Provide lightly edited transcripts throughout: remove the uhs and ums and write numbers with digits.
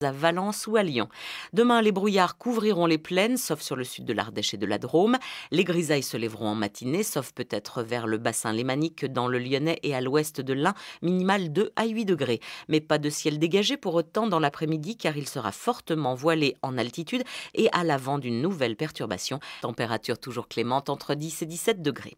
à Valence ou à Lyon. Demain, les brouillards couvriront les plaines, sauf sur le sud de l'Ardèche et de la Drôme. Les grisailles se lèveront en matinée, sauf peut-être vers le bassin lémanique dans le Lyonnais et à l'ouest de l'Ain, minimal 2 à 8 degrés. Mais pas de ciel dégagé pour autant dans l'après-midi car il sera fortement voilé en altitude et à l'avant d'une nouvelle perturbation. Température toujours clémente entre 10 et 17 degrés.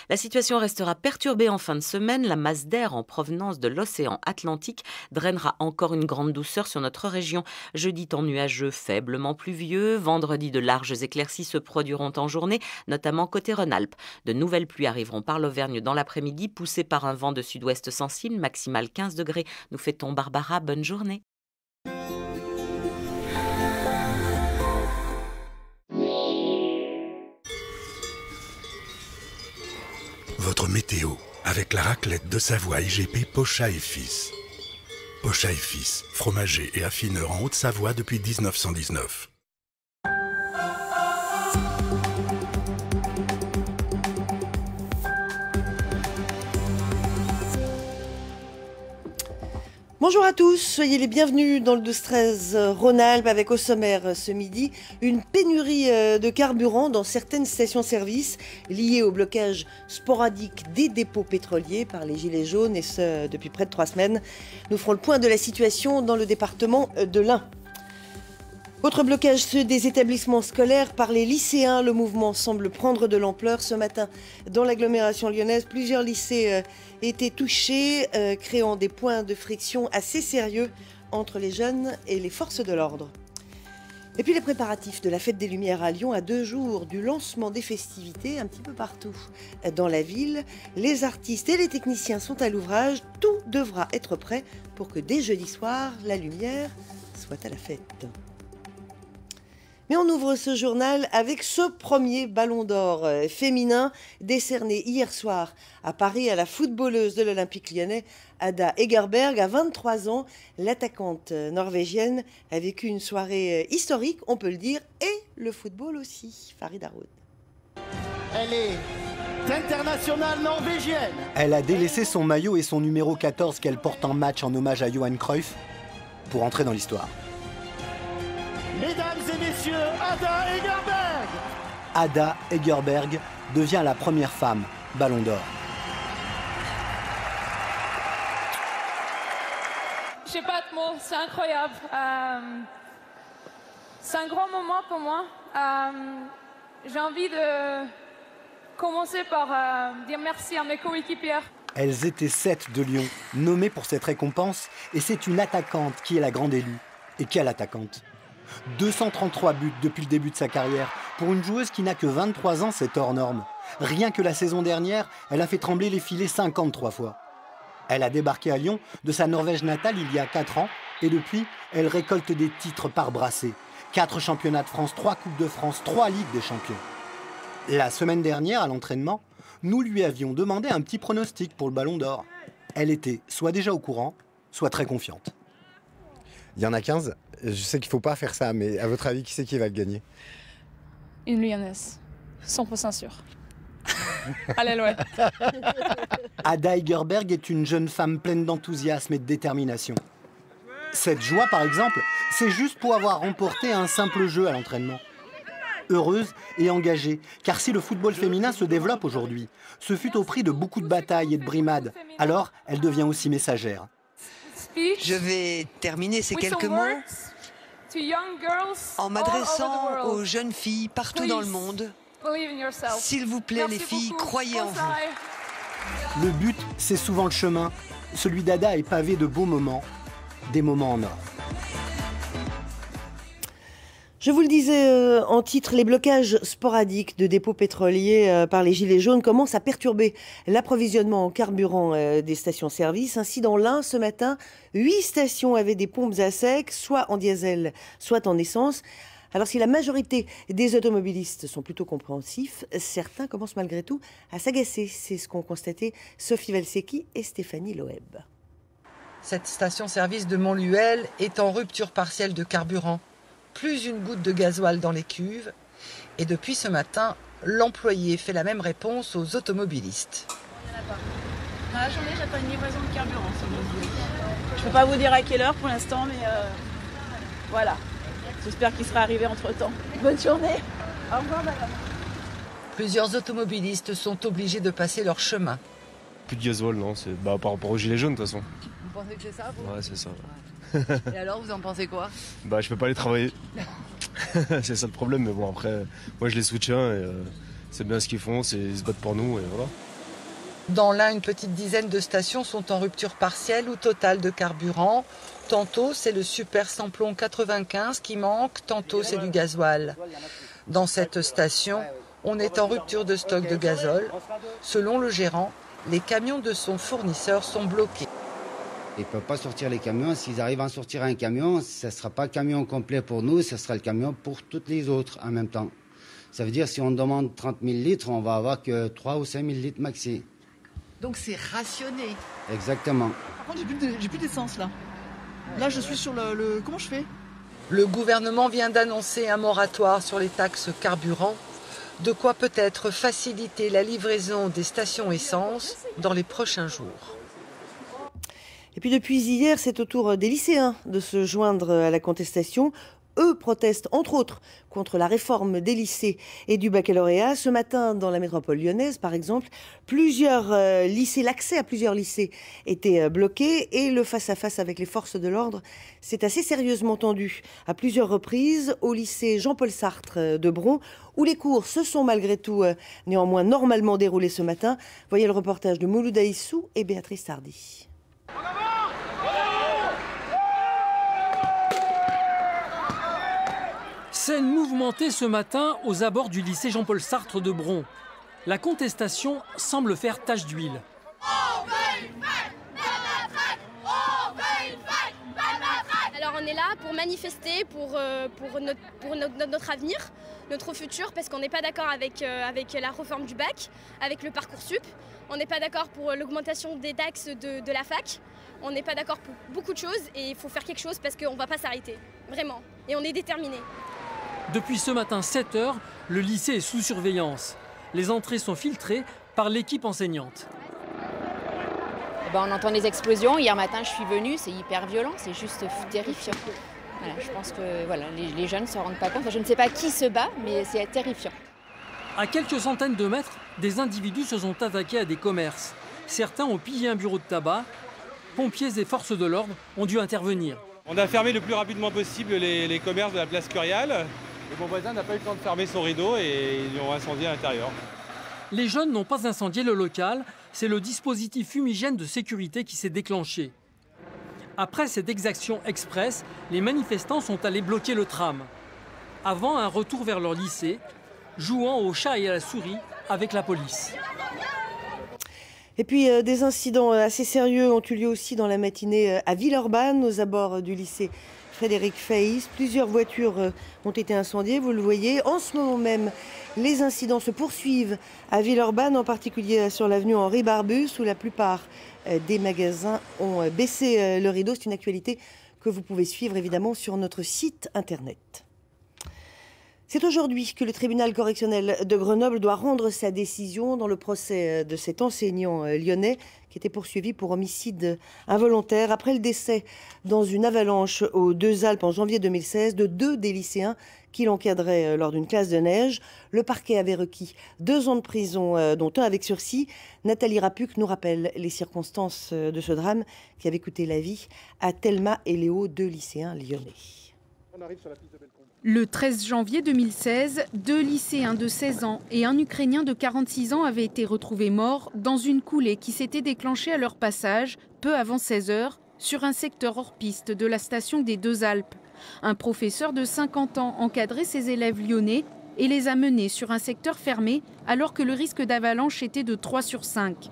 La situation restera perturbée en fin de semaine. La masse d'air en provenance de l'océan Atlantique drainera encore une grande douceur sur notre région. Jeudi, temps nuageux faiblement pluvieux. Vendredi, de larges éclaircies se produiront en journée, notamment côté Rhône-Alpes. De nouvelles pluies arriveront par l'Auvergne dans l'après-midi, poussées par un vent de sud-ouest sensible, maximal 15 degrés. Nous fêtons Barbara, bonne journée. Votre météo, avec la raclette de Savoie IGP Pochat et Fils. Pochat et Fils, fromager et affineur en Haute-Savoie depuis 1919. Bonjour à tous, soyez les bienvenus dans le 12-13 Rhône-Alpes avec au sommaire ce midi une pénurie de carburant dans certaines stations-service liées au blocage sporadique des dépôts pétroliers par les Gilets jaunes et ce depuis près de 3 semaines. Nous ferons le point de la situation dans le département de l'Ain. Autre blocage, ceux des établissements scolaires par les lycéens. Le mouvement semble prendre de l'ampleur. Ce matin, dans l'agglomération lyonnaise, plusieurs lycées étaient touchés, créant des points de friction assez sérieux entre les jeunes et les forces de l'ordre. Et puis les préparatifs de la Fête des Lumières à Lyon, à 2 jours du lancement des festivités, un petit peu partout dans la ville. Les artistes et les techniciens sont à l'ouvrage. Tout devra être prêt pour que dès jeudi soir, la lumière soit à la fête. Mais on ouvre ce journal avec ce premier ballon d'or féminin décerné hier soir à Paris à la footballeuse de l'Olympique lyonnais, Ada Hegerberg. À 23 ans, l'attaquante norvégienne a vécu une soirée historique, on peut le dire, et le football aussi. Farid Haroud. Elle est internationale norvégienne. Elle a délaissé son maillot et son numéro 14 qu'elle porte en match en hommage à Johan Cruyff pour entrer dans l'histoire. Mesdames et messieurs, Ada Hegerberg. Ada Hegerberg devient la première femme ballon d'or. Je n'ai pas de mots, c'est incroyable. C'est un grand moment pour moi. J'ai envie de commencer par dire merci à mes coéquipières. Elles étaient 7 de Lyon, nommées pour cette récompense, et c'est une attaquante qui est la grande élue. Et quelle attaquante! 233 buts depuis le début de sa carrière. Pour une joueuse qui n'a que 23 ans, c'est hors norme. Rien que la saison dernière, elle a fait trembler les filets 53 fois. Elle a débarqué à Lyon de sa Norvège natale il y a 4 ans et depuis, elle récolte des titres par brassée. 4 championnats de France, 3 Coupes de France, 3 Ligues des champions. La semaine dernière, à l'entraînement, nous lui avions demandé un petit pronostic pour le Ballon d'Or. Elle était soit déjà au courant, soit très confiante. Il y en a 15. Je sais qu'il ne faut pas faire ça, mais à votre avis, qui c'est qui va le gagner? Une lyonnaise, 100% sûr. Allez, ouais. Ada Hegerberg est une jeune femme pleine d'enthousiasme et de détermination. Cette joie, par exemple, c'est juste pour avoir remporté un simple jeu à l'entraînement. Heureuse et engagée, car si le football féminin se développe aujourd'hui, ce fut au prix de beaucoup de batailles et de brimades. Alors, elle devient aussi messagère. Je vais terminer ces quelques mots en m'adressant aux jeunes filles partout dans le monde. S'il vous plaît, les filles, croyez en vous. Le but, c'est souvent le chemin. Celui d'Ada est pavé de beaux moments, des moments en or. Je vous le disais en titre, les blocages sporadiques de dépôts pétroliers par les Gilets jaunes commencent à perturber l'approvisionnement en carburant des stations-service. Ainsi, dans l'Ain, ce matin, 8 stations avaient des pompes à sec, soit en diesel, soit en essence. Alors si la majorité des automobilistes sont plutôt compréhensifs, certains commencent malgré tout à s'agacer. C'est ce qu'ont constaté Sophie Valsecki et Stéphanie Loeb. Cette station-service de Montluel est en rupture partielle de carburant. Plus une goutte de gasoil dans les cuves. Et depuis ce matin, l'employé fait la même réponse aux automobilistes. Il n'y en a pas. Dans la journée, j'attends une livraison de carburant sur Montluel. Je ne peux pas vous dire à quelle heure pour l'instant, mais Voilà. J'espère qu'il sera arrivé entre-temps. Bonne journée. Au revoir, madame. Plusieurs automobilistes sont obligés de passer leur chemin. Plus de gasoil, non, c'est par rapport aux gilets jaunes de toute façon. Vous pensez que c'est ça, vous ? Ouais, c'est ça. Et alors, vous en pensez quoi ? Je peux pas aller travailler. C'est ça le problème, mais bon, après, moi je les soutiens et c'est bien ce qu'ils font, ils se battent pour nous et voilà. Dans l'Ain, une petite dizaine de stations sont en rupture partielle ou totale de carburant. Tantôt, c'est le super samplon 95 qui manque, tantôt c'est du gasoil. Dans cette station, on est en rupture de stock de gazole. Selon le gérant, les camions de son fournisseur sont bloqués. Ils ne peuvent pas sortir les camions. S'ils arrivent à en sortir un camion, ce ne sera pas le camion complet pour nous, ce sera le camion pour toutes les autres en même temps. Ça veut dire si on demande 30 000 litres, on va avoir que 3 ou 5 000 litres maxi. Donc c'est rationné. Exactement. Par contre, j'ai plus d'essence là. Là, je suis sur le... Comment je fais ? Le gouvernement vient d'annoncer un moratoire sur les taxes carburant, de quoi peut-être faciliter la livraison des stations essence dans les prochains jours. Et puis depuis hier, c'est au tour des lycéens de se joindre à la contestation. Eux protestent entre autres contre la réforme des lycées et du baccalauréat. Ce matin, dans la métropole lyonnaise, par exemple, l'accès à plusieurs lycées était bloqué et le face-à-face avec les forces de l'ordre s'est assez sérieusement tendu à plusieurs reprises au lycée Jean-Paul Sartre de Bron, où les cours se sont malgré tout néanmoins normalement déroulés ce matin. Voyez le reportage de Mouloud Aissou et Béatrice Tardy. Scène mouvementée ce matin aux abords du lycée Jean-Paul Sartre de Bron. La contestation semble faire tache d'huile. Alors on est là pour manifester pour notre avenir, notre futur, parce qu'on n'est pas d'accord avec la réforme du bac, avec le Parcoursup. On n'est pas d'accord pour l'augmentation des taxes de la fac. On n'est pas d'accord pour beaucoup de choses et il faut faire quelque chose parce qu'on ne va pas s'arrêter, vraiment. Et on est déterminés. Depuis ce matin 7 h, le lycée est sous surveillance. Les entrées sont filtrées par l'équipe enseignante. On entend des explosions. Hier matin, je suis venue, c'est hyper violent, c'est juste terrifiant. Voilà, je pense que les jeunes ne se rendent pas compte. Enfin, je ne sais pas qui se bat, mais c'est terrifiant. À quelques centaines de mètres, des individus se sont attaqués à des commerces. Certains ont pillé un bureau de tabac. Pompiers et forces de l'ordre ont dû intervenir. On a fermé le plus rapidement possible les commerces de la place Curial. Et mon voisin n'a pas eu le temps de fermer son rideau et ils ont incendié à l'intérieur. Les jeunes n'ont pas incendié le local, c'est le dispositif fumigène de sécurité qui s'est déclenché. Après cette exaction express, les manifestants sont allés bloquer le tram. Avant un retour vers leur lycée, jouant au chat et à la souris avec la police. Et puis des incidents assez sérieux ont eu lieu aussi dans la matinée à Villeurbanne, aux abords du lycée Frédéric Faïs. Plusieurs voitures ont été incendiées, vous le voyez. En ce moment même, les incidents se poursuivent à Villeurbanne, en particulier sur l'avenue Henri Barbus, où la plupart des magasins ont baissé le rideau. C'est une actualité que vous pouvez suivre évidemment sur notre site internet. C'est aujourd'hui que le tribunal correctionnel de Grenoble doit rendre sa décision dans le procès de cet enseignant lyonnais qui était poursuivi pour homicide involontaire après le décès dans une avalanche aux Deux-Alpes en janvier 2016 de 2 des lycéens qui l'encadraient lors d'une classe de neige. Le parquet avait requis 2 ans de prison, dont 1 avec sursis. Nathalie Rapuc nous rappelle les circonstances de ce drame qui avait coûté la vie à Thelma et Léo, 2 lycéens lyonnais. On arrive sur la piste de Bellecombe. Le 13 janvier 2016, 2 lycéens de 16 ans et un Ukrainien de 46 ans avaient été retrouvés morts dans une coulée qui s'était déclenchée à leur passage, peu avant 16 h, sur un secteur hors piste de la station des Deux-Alpes. Un professeur de 50 ans encadrait ses élèves lyonnais et les a menés sur un secteur fermé alors que le risque d'avalanche était de 3 sur 5.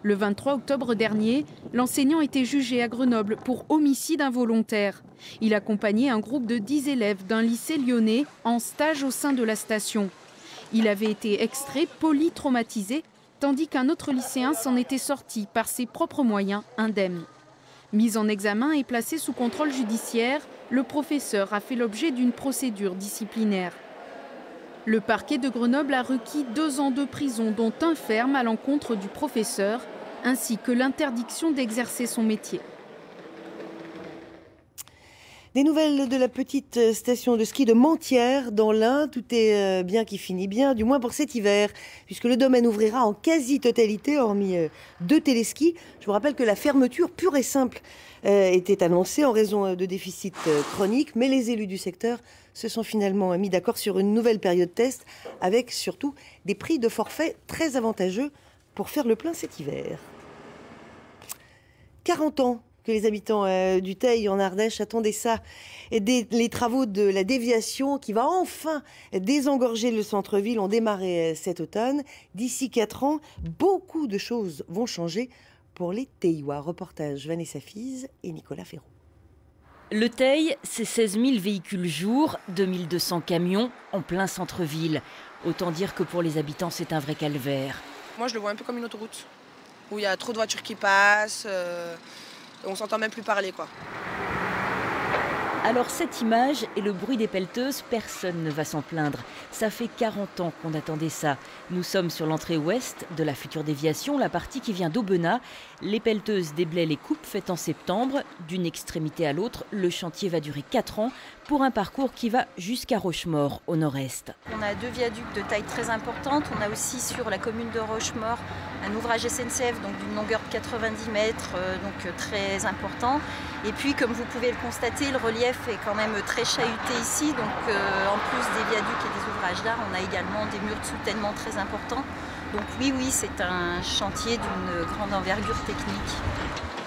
Le 23 octobre dernier, l'enseignant était jugé à Grenoble pour homicide involontaire. Il accompagnait un groupe de 10 élèves d'un lycée lyonnais en stage au sein de la station. Il avait été extrait polytraumatisé, tandis qu'un autre lycéen s'en était sorti par ses propres moyens indemne. Mis en examen et placé sous contrôle judiciaire, le professeur a fait l'objet d'une procédure disciplinaire. Le parquet de Grenoble a requis 2 ans de prison, dont 1 ferme à l'encontre du professeur, ainsi que l'interdiction d'exercer son métier. Des nouvelles de la petite station de ski de Mentières dans l'Ain. Tout est bien qui finit bien, du moins pour cet hiver, puisque le domaine ouvrira en quasi-totalité, hormis 2 téléskis. Je vous rappelle que la fermeture pure et simple était annoncée en raison de déficits chroniques, mais les élus du secteur se sont finalement mis d'accord sur une nouvelle période test, avec surtout des prix de forfait très avantageux pour faire le plein cet hiver. 40 ans que les habitants du Teil en Ardèche attendaient ça. Les travaux de la déviation qui va enfin désengorger le centre-ville ont démarré cet automne. D'ici 4 ans, beaucoup de choses vont changer pour les Teillois. Reportage Vanessa Fize et Nicolas Ferraud. Le Teil, c'est 16 000 véhicules jour, 2200 camions en plein centre-ville. Autant dire que pour les habitants, c'est un vrai calvaire. Moi, je le vois un peu comme une autoroute, où il y a trop de voitures qui passent. On s'entend même plus parler, quoi. Alors cette image et le bruit des pelleteuses, personne ne va s'en plaindre. Ça fait 40 ans qu'on attendait ça. Nous sommes sur l'entrée ouest de la future déviation, la partie qui vient d'Aubenas. Les pelleteuses déblaient les coupes faites en septembre. D'une extrémité à l'autre, le chantier va durer 4 ans pour un parcours qui va jusqu'à Rochemaure, au nord-est. On a 2 viaducs de taille très importante. On a aussi sur la commune de Rochemaure un ouvrage SNCF donc d'une longueur de 90 mètres, donc très important. Et puis, comme vous pouvez le constater, le relief est quand même très chahuté ici. Donc, en plus des viaducs et des ouvrages d'art, on a également des murs de soutènement très importants. Donc oui, c'est un chantier d'une grande envergure technique.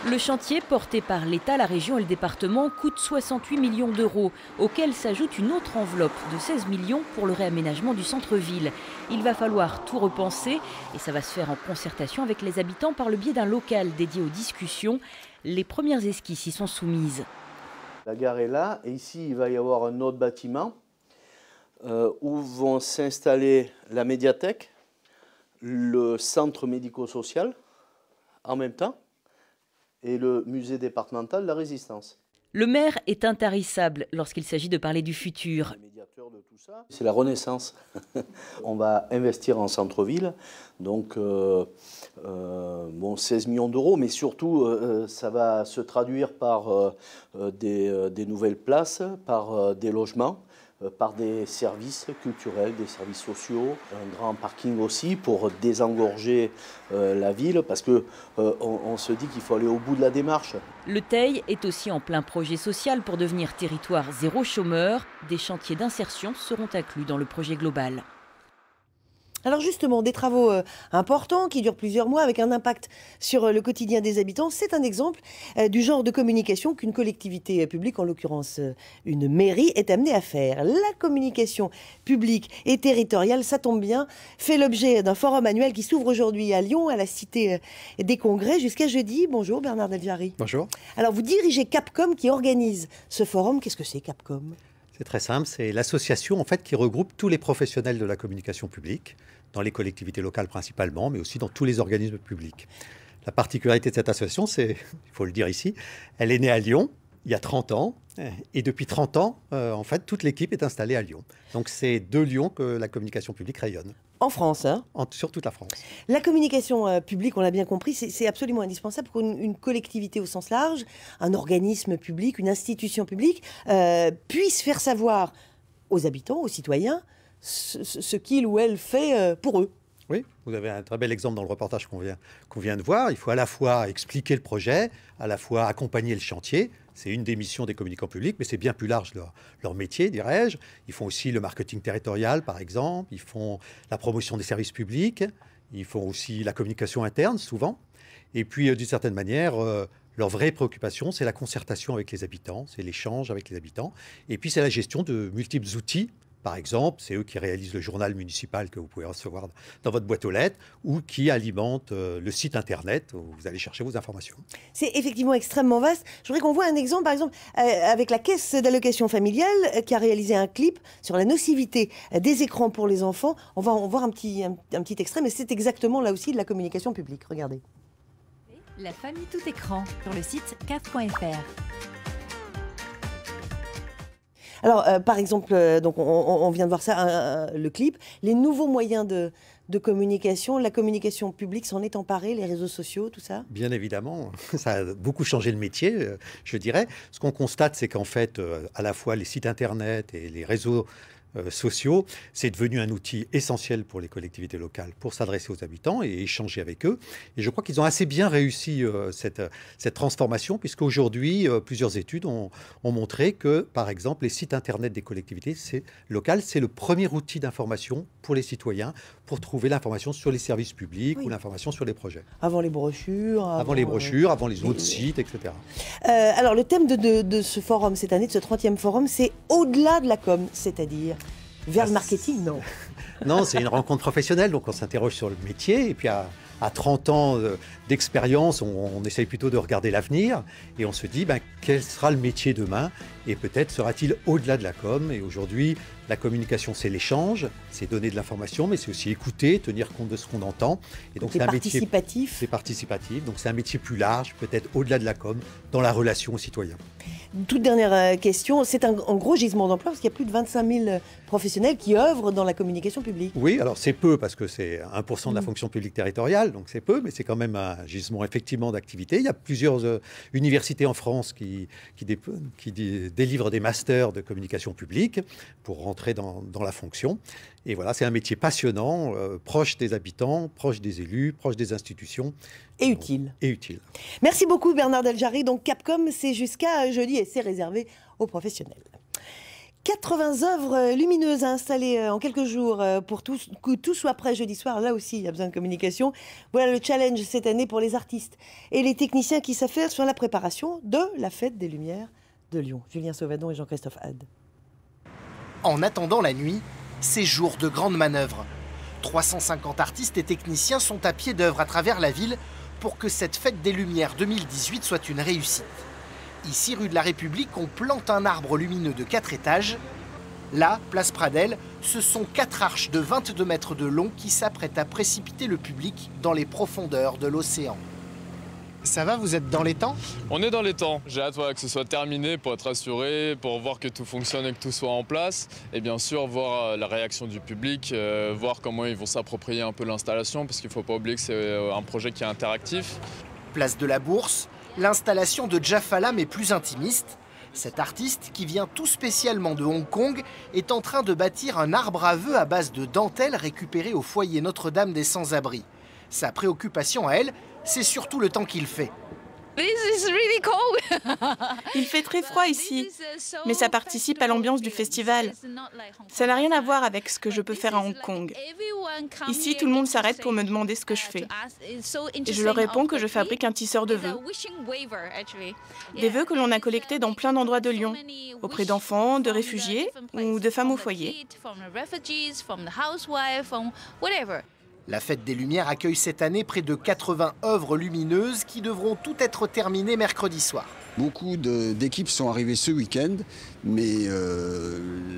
Le chantier, porté par l'État, la région et le département, coûte 68 millions d'euros, auquel s'ajoute une autre enveloppe de 16 millions pour le réaménagement du centre-ville. Il va falloir tout repenser et ça va se faire en concertation avec les habitants par le biais d'un local dédié aux discussions. Les premières esquisses y sont soumises. La gare est là et ici il va y avoir un autre bâtiment où vont s'installer la médiathèque, le centre médico-social en même temps et le musée départemental de la Résistance. Le maire est intarissable lorsqu'il s'agit de parler du futur. C'est la renaissance. On va investir en centre-ville, donc 16 millions d'euros, mais surtout ça va se traduire par des nouvelles places, par des logements, par des services culturels, des services sociaux, un grand parking aussi pour désengorger la ville, parce qu'on se dit qu'il faut aller au bout de la démarche. Le Teil est aussi en plein projet social pour devenir territoire zéro chômeur. Des chantiers d'insertion seront inclus dans le projet global. Alors justement, des travaux importants qui durent plusieurs mois avec un impact sur le quotidien des habitants, c'est un exemple du genre de communication qu'une collectivité publique, en l'occurrence une mairie, est amenée à faire. La communication publique et territoriale, ça tombe bien, fait l'objet d'un forum annuel qui s'ouvre aujourd'hui à Lyon, à la Cité des Congrès, jusqu'à jeudi. Bonjour Bernard Delviary. Bonjour. Alors vous dirigez Capcom qui organise ce forum. Qu'est-ce que c'est Capcom ? C'est très simple, c'est l'association en fait qui regroupe tous les professionnels de la communication publique, dans les collectivités locales principalement, mais aussi dans tous les organismes publics. La particularité de cette association, c'est, il faut le dire ici, elle est née à Lyon il y a 30 ans, et depuis 30 ans, en fait, toute l'équipe est installée à Lyon. Donc c'est de Lyon que la communication publique rayonne. En France, hein ? Sur toute la France. La communication publique, on l'a bien compris, c'est absolument indispensable pour une collectivité au sens large, un organisme public, une institution publique, puisse faire savoir aux habitants, aux citoyens, ce qu'il ou elle fait pour eux. Oui, vous avez un très bel exemple dans le reportage qu'on vient de voir. Il faut à la fois expliquer le projet, à la fois accompagner le chantier. C'est une des missions des communicants publics, mais c'est bien plus large leur métier, dirais-je. Ils font aussi le marketing territorial, par exemple. Ils font la promotion des services publics. Ils font aussi la communication interne, souvent. Et puis, d'une certaine manière, leur vraie préoccupation, c'est la concertation avec les habitants, c'est l'échange avec les habitants. Et puis, c'est la gestion de multiples outils. Par exemple, c'est eux qui réalisent le journal municipal que vous pouvez recevoir dans votre boîte aux lettres ou qui alimentent le site internet où vous allez chercher vos informations. C'est effectivement extrêmement vaste. Je voudrais qu'on voit un exemple, par exemple, avec la Caisse d'allocation familiale qui a réalisé un clip sur la nocivité des écrans pour les enfants. On va en voir un petit extrait, mais c'est exactement là aussi de la communication publique. Regardez. La famille tout écran sur le site caf.fr. Alors, par exemple, donc on vient de voir ça, le clip, les nouveaux moyens de communication. La communication publique s'en est emparée, les réseaux sociaux, tout ça? Bien évidemment, ça a beaucoup changé le métier, je dirais. Ce qu'on constate, c'est qu'en fait, à la fois les sites Internet et les réseaux sociaux, c'est devenu un outil essentiel pour les collectivités locales pour s'adresser aux habitants et échanger avec eux. Et je crois qu'ils ont assez bien réussi cette transformation, puisqu'aujourd'hui, plusieurs études ont montré que, par exemple, les sites Internet des collectivités locales, c'est le premier outil d'information pour les citoyens pour trouver l'information sur les services publics ou l'information sur les projets. Avant les brochures. Avant les brochures, avant les autres sites, etc. Alors, le thème de ce forum cette année, de ce 30e forum, c'est au-delà de la com, c'est-à-dire vers le marketing, non? Non, c'est une rencontre professionnelle, donc on s'interroge sur le métier. Et puis à 30 ans d'expérience, on essaye plutôt de regarder l'avenir. Et on se dit, quel sera le métier demain? Et peut-être sera-t-il au-delà de la com? Et aujourd'hui, la communication, c'est l'échange, c'est donner de l'information, mais c'est aussi écouter, tenir compte de ce qu'on entend. Et donc, c'est un métier participatif. C'est participatif, donc c'est un métier plus large, peut-être au-delà de la com, dans la relation aux citoyens. Toute dernière question, c'est un gros gisement d'emploi parce qu'il y a plus de 25 000 professionnels qui œuvrent dans la communication publique. Oui, alors c'est peu parce que c'est 1% de la fonction publique territoriale, donc c'est peu, mais c'est quand même un gisement effectivement d'activité. Il y a plusieurs universités en France qui délivrent des masters de communication publique pour rentrer dans la fonction. Et voilà, c'est un métier passionnant, proche des habitants, proche des élus, proche des institutions. Et utile. Et utile. Merci beaucoup Bernard Deljari. Donc Capcom, c'est jusqu'à jeudi et c'est réservé aux professionnels. 80 œuvres lumineuses à installer en quelques jours pour que tout soit prêt jeudi soir. Là aussi, il y a besoin de communication. Voilà le challenge cette année pour les artistes et les techniciens qui s'affairent sur la préparation de la Fête des Lumières de Lyon. Julien Sauvadon et Jean-Christophe Had. En attendant la nuit, c'est jour de grandes manœuvres. 350 artistes et techniciens sont à pied d'œuvre à travers la ville pour que cette Fête des Lumières 2018 soit une réussite. Ici, rue de la République, on plante un arbre lumineux de 4 étages. Là, place Pradel, ce sont 4 arches de 22 mètres de long qui s'apprêtent à précipiter le public dans les profondeurs de l'océan. Ça va, vous êtes dans les temps? On est dans les temps. J'ai hâte que ce soit terminé pour être assuré, pour voir que tout fonctionne et que tout soit en place. Et bien sûr, voir la réaction du public, voir comment ils vont s'approprier un peu l'installation, parce qu'il ne faut pas oublier que c'est un projet qui est interactif. Place de la Bourse, l'installation de Jaffalam est plus intimiste. Cet artiste, qui vient tout spécialement de Hong Kong, est en train de bâtir un arbre à vœux à base de dentelle récupérée au foyer Notre-Dame des Sans-Abris. Sa préoccupation à elle, c'est surtout le temps qu'il fait. Il fait très froid ici, mais ça participe à l'ambiance du festival. Ça n'a rien à voir avec ce que je peux faire à Hong Kong. Ici, tout le monde s'arrête pour me demander ce que je fais. Et je leur réponds que je fabrique un tisseur de vœux. Des vœux que l'on a collectés dans plein d'endroits de Lyon, auprès d'enfants, de réfugiés ou de femmes au foyer. La Fête des Lumières accueille cette année près de 80 œuvres lumineuses qui devront toutes être terminées mercredi soir. Beaucoup d'équipes sont arrivées ce week-end, mais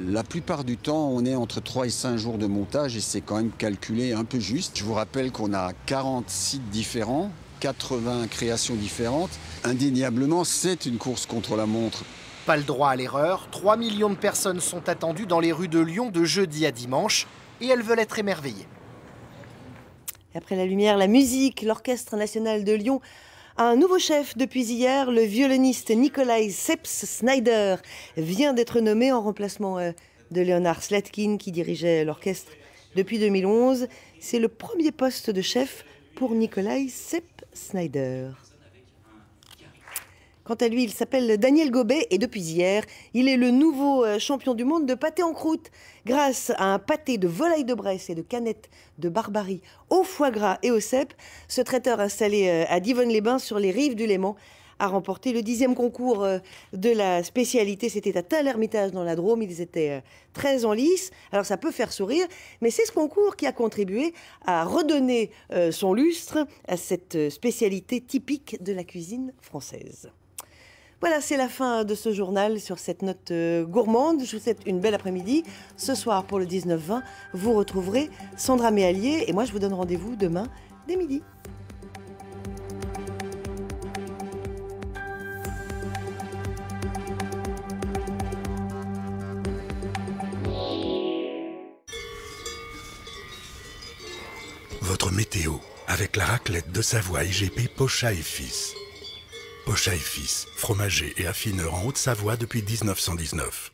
la plupart du temps, on est entre 3 et 5 jours de montage et c'est quand même calculé un peu juste. Je vous rappelle qu'on a 40 sites différents, 80 créations différentes. Indéniablement, c'est une course contre la montre. Pas le droit à l'erreur, 3 millions de personnes sont attendues dans les rues de Lyon de jeudi à dimanche et elles veulent être émerveillées. Après la lumière, la musique, l'Orchestre national de Lyon a un nouveau chef depuis hier. Le violoniste Nikolai Seps-Snyder vient d'être nommé en remplacement de Leonard Slatkin qui dirigeait l'orchestre depuis 2011. C'est le premier poste de chef pour Nikolai Seps-Snyder. Quant à lui, il s'appelle Daniel Gobet et depuis hier, il est le nouveau champion du monde de pâté en croûte. Grâce à un pâté de volaille de Bresse et de canettes de Barbarie au foie gras et au cèpe, ce traiteur installé à Divonne-les-Bains sur les rives du Léman a remporté le 10e concours de la spécialité. C'était à Tain-l'Hermitage dans la Drôme. Ils étaient 13 en lice. Alors ça peut faire sourire, mais c'est ce concours qui a contribué à redonner son lustre à cette spécialité typique de la cuisine française. Voilà, c'est la fin de ce journal sur cette note gourmande. Je vous souhaite une belle après-midi. Ce soir, pour le 19-20, vous retrouverez Sandra Méallier. Et moi, je vous donne rendez-vous demain dès midi. votre météo avec la raclette de Savoie IGP Pochat et Fils. Pochat et Fils, fromager et affineur en Haute-Savoie depuis 1919.